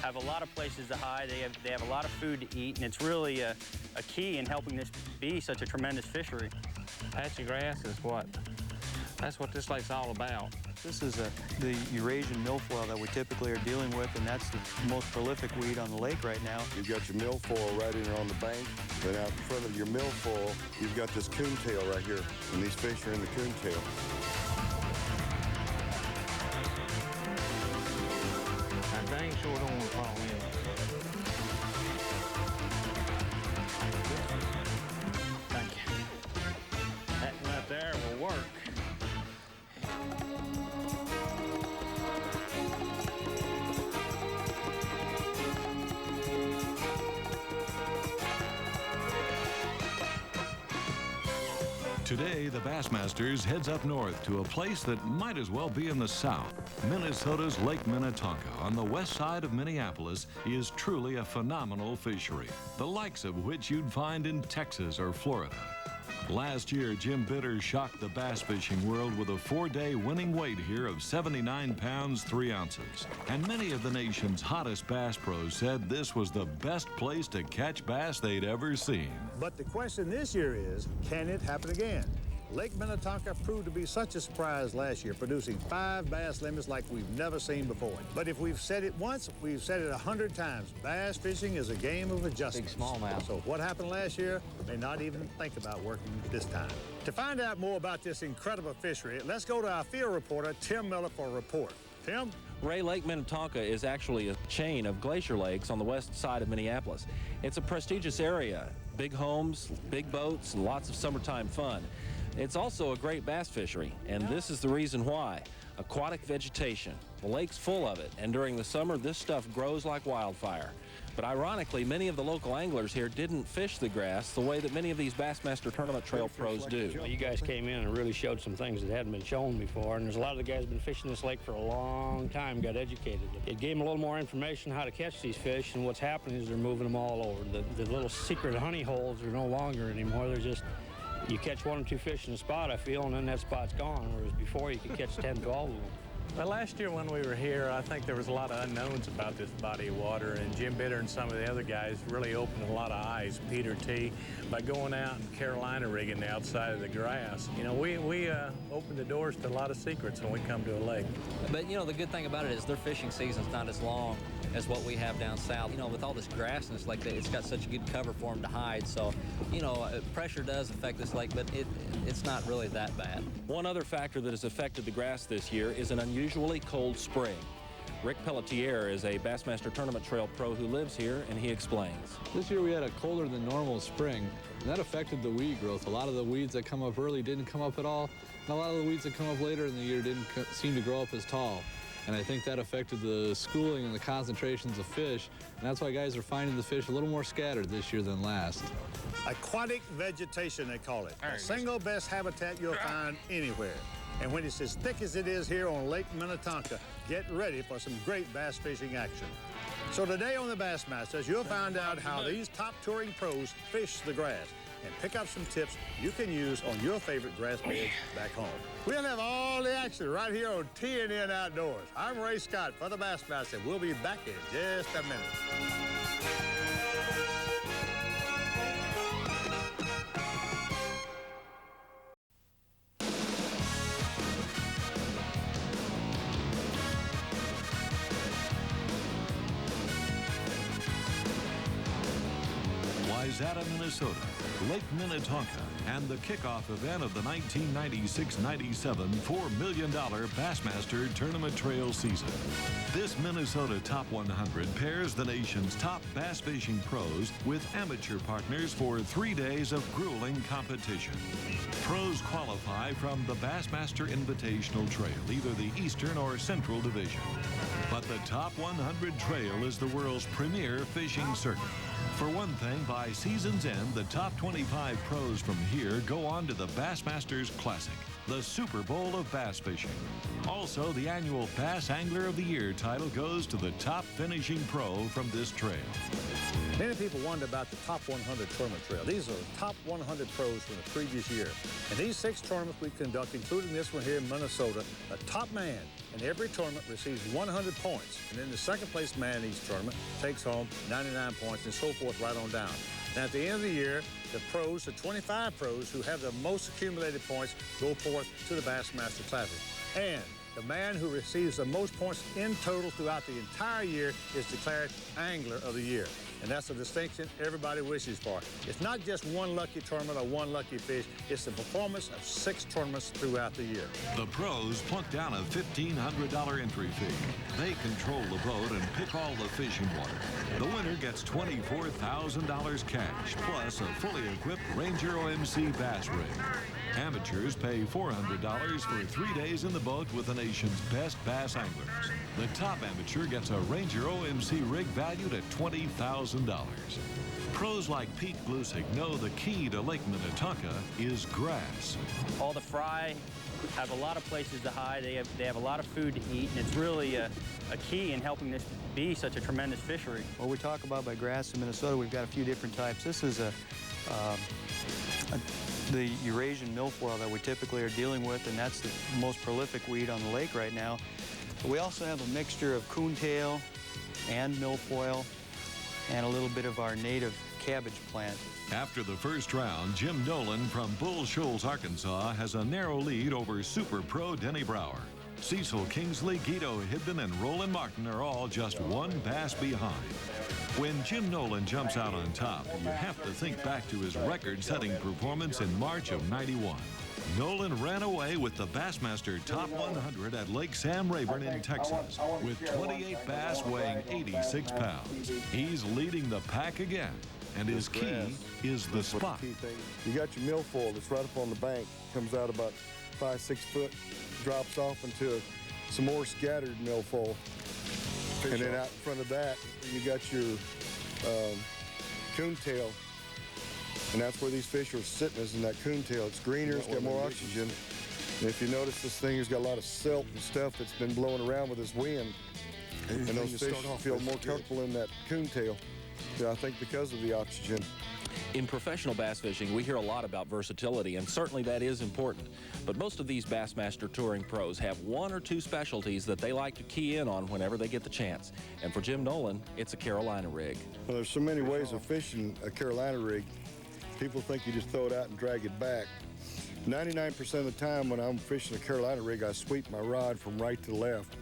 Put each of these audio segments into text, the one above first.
have a lot of places to hide. They have a lot of food to eat, and it's really a key in helping this be such a tremendous fishery. Patchy grass is that's what this lake's all about. This is the Eurasian milfoil that we typically are dealing with, and that's the most prolific weed on the lake right now. You've got your milfoil right in here on the bank. Then out in front of your milfoil, you've got this coontail right here, and these fish are in the coontail. I dang sure don't want to fall in. Thank you. That right there will work. Today, the Bassmasters heads up north to a place that might as well be in the south. Minnesota's Lake Minnetonka on the west side of Minneapolis is truly a phenomenal fishery, the likes of which you'd find in Texas or Florida. Last year, Jim Bitter shocked the bass fishing world with a 4-day winning weight here of 79 pounds, 3 ounces. And many of the nation's hottest bass pros said this was the best place to catch bass they'd ever seen. But the question this year is, can it happen again? Lake Minnetonka proved to be such a surprise last year, producing 5 bass limits like we've never seen before. But if we've said it once, we've said it 100 times. Bass fishing is a game of adjustments. Big smallmouth. So what happened last year may not even think about working this time. To find out more about this incredible fishery, let's go to our field reporter, Tim Miller, for a report. Tim? Ray, Lake Minnetonka is actually a chain of glacier lakes on the west side of Minneapolis. It's a prestigious area, big homes, big boats, and lots of summertime fun. It's also a great bass fishery, and this is the reason why. Aquatic vegetation. The lake's full of it, and during the summer, this stuff grows like wildfire. But ironically, many of the local anglers here didn't fish the grass the way that many of these Bassmaster Tournament Trail pros do. Well, you guys came in and really showed some things that hadn't been shown before, and there's a lot of the guys who've been fishing this lake for a long time, got educated. It gave them a little more information how to catch these fish, and what's happening is they're moving them all over. The little secret honey holes are no longer anymore. They're just, you catch 1 or 2 fish in a spot, I feel, and then that spot's gone, whereas before you could catch 10, 12 of them. Well, last year when we were here, I think there was a lot of unknowns about this body of water, and Jim Bitter and some of the other guys really opened a lot of eyes, Peter T., by going out and Carolina rigging the outside of the grass. You know, we opened the doors to a lot of secrets when we come to a lake. But, you know, the good thing about it is their fishing season's not as long as what we have down south. You know, with all this grassness like that, it's got such a good cover for them to hide. So, you know, pressure does affect this lake, but it's not really that bad. One other factor that has affected the grass this year is an unusually cold spring. Rick Pelletier is a Bassmaster Tournament Trail pro who lives here, and he explains. This year we had a colder than normal spring, and that affected the weed growth. A lot of the weeds that come up early didn't come up at all, and a lot of the weeds that come up later in the year didn't seem to grow up as tall. And I think that affected the schooling and the concentrations of fish, and that's why guys are finding the fish a little more scattered this year than last. Aquatic vegetation, they call it. The single best habitat you'll find anywhere. And when it's as thick as it is here on Lake Minnetonka, get ready for some great bass fishing action. So today on the Bassmasters, you'll find out how these top touring pros fish the grass and pick up some tips you can use on your favorite grass beds back home. We'll have all the action right here on TNN Outdoors. I'm Ray Scott for the Bassmasters. We'll be back in just a minute. Wayzata, Minnesota, Lake Minnetonka, and the kickoff event of the 1996-97 $4 million Bassmaster Tournament Trail season. This Minnesota Top 100 pairs the nation's top bass fishing pros with amateur partners for 3 days of grueling competition. Pros qualify from the Bassmaster Invitational Trail, either the Eastern or Central Division. But the Top 100 Trail is the world's premier fishing circuit. For one thing, by season's end, the top 25 pros from here go on to the Bassmasters Classic, the Super Bowl of bass fishing. Also, the annual Bass Angler of the Year title goes to the top finishing pro from this trail. Many people wonder about the top 100 tournament trail. These are the top 100 pros from the previous year. And these 6 tournaments we conduct, including this one here in Minnesota, the top man in every tournament receives 100 points. And then the second place man in each tournament takes home 99 points and so forth right on down. Now, at the end of the year, the pros, the 25 pros who have the most accumulated points, go forth to the Bassmaster Classic. And the man who receives the most points in total throughout the entire year is declared Angler of the Year. And that's a distinction everybody wishes for. It's not just one lucky tournament or one lucky fish. It's the performance of 6 tournaments throughout the year. The pros plunk down a $1,500 entry fee. They control the boat and pick all the fishing water. The winner gets $24,000 cash, plus a fully equipped Ranger OMC bass rig. Amateurs pay $400 for 3 days in the boat with the nation's best bass anglers. The top amateur gets a Ranger OMC rig valued at $20,000. Pros like Pete Glusig know the key to Lake Minnetonka is grass. All the fry have a lot of places to hide. They have a lot of food to eat, and it's really a key in helping this be such a tremendous fishery. What we talk about by grass in Minnesota, we've got a few different types. This is the Eurasian milfoil that we typically are dealing with, and that's the most prolific weed on the lake right now. But we also have a mixture of coontail and milfoil and a little bit of our native cabbage plant. After the first round, Jim Nolan from Bull Shoals, Arkansas, has a narrow lead over Super Pro Denny Brower. Cecil Kingsley, Guido Hibden, and Roland Martin are all just 1 bass behind. When Jim Nolan jumps out on top, you have to think back to his record-setting performance in March of '91. Nolan ran away with the Bassmaster Top 100 at Lake Sam Rayburn in Texas with 28 bass weighing 86 pounds. He's leading the pack again, and his key is the spot. You got your milfoil that's right up on the bank, comes out about 5-6 foot, drops off into some more scattered milfoil. And then out in front of that, you got your coontail. And that's where these fish are sitting, is in that coontail. It's greener, it's got more oxygen. And if you notice, this thing has got a lot of silt and stuff that's been blowing around with this wind. And those fish feel more comfortable in that coontail. Yeah, I think because of the oxygen. In professional bass fishing, we hear a lot about versatility, and certainly that is important. But most of these Bassmaster touring pros have 1 or 2 specialties that they like to key in on whenever they get the chance. And for Jim Nolan, it's a Carolina rig. Well, there's so many ways of fishing a Carolina rig. People think you just throw it out and drag it back. 99% of the time when I'm fishing a Carolina rig, I sweep my rod from right to left.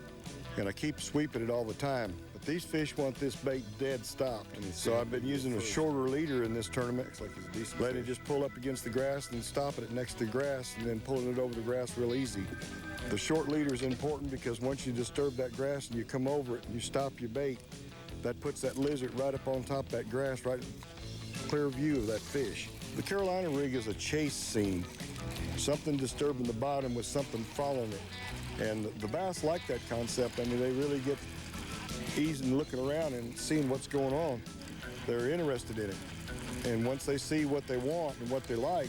And I keep sweeping it all the time. But these fish want this bait dead stopped. So I've been using a shorter leader in this tournament. Letting it just pull up against the grass and stopping it next to the grass and then pulling it over the grass real easy. The short leader is important because once you disturb that grass and you come over it and you stop your bait, that puts that lizard right up on top of that grass, right clear view of that fish. The Carolina rig is a chase scene. Something disturbing the bottom with something following it. And the bass like that concept. I mean, they really get easy looking around and seeing what's going on. They're interested in it. And once they see what they want and what they like,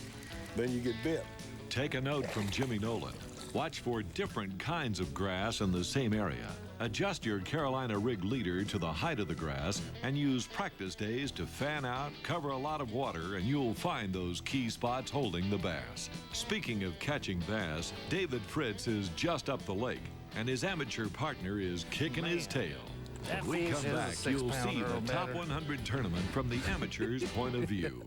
then you get bit. Take a note from Jimmy Nolan. Watch for different kinds of grass in the same area. Adjust your Carolina rig leader to the height of the grass and use practice days to fan out, cover a lot of water, and you'll find those key spots holding the bass. Speaking of catching bass, David Fritz is just up the lake, and his amateur partner is kicking his tail. When we come back, you'll see the Top 100 tournament from the amateur's point of view.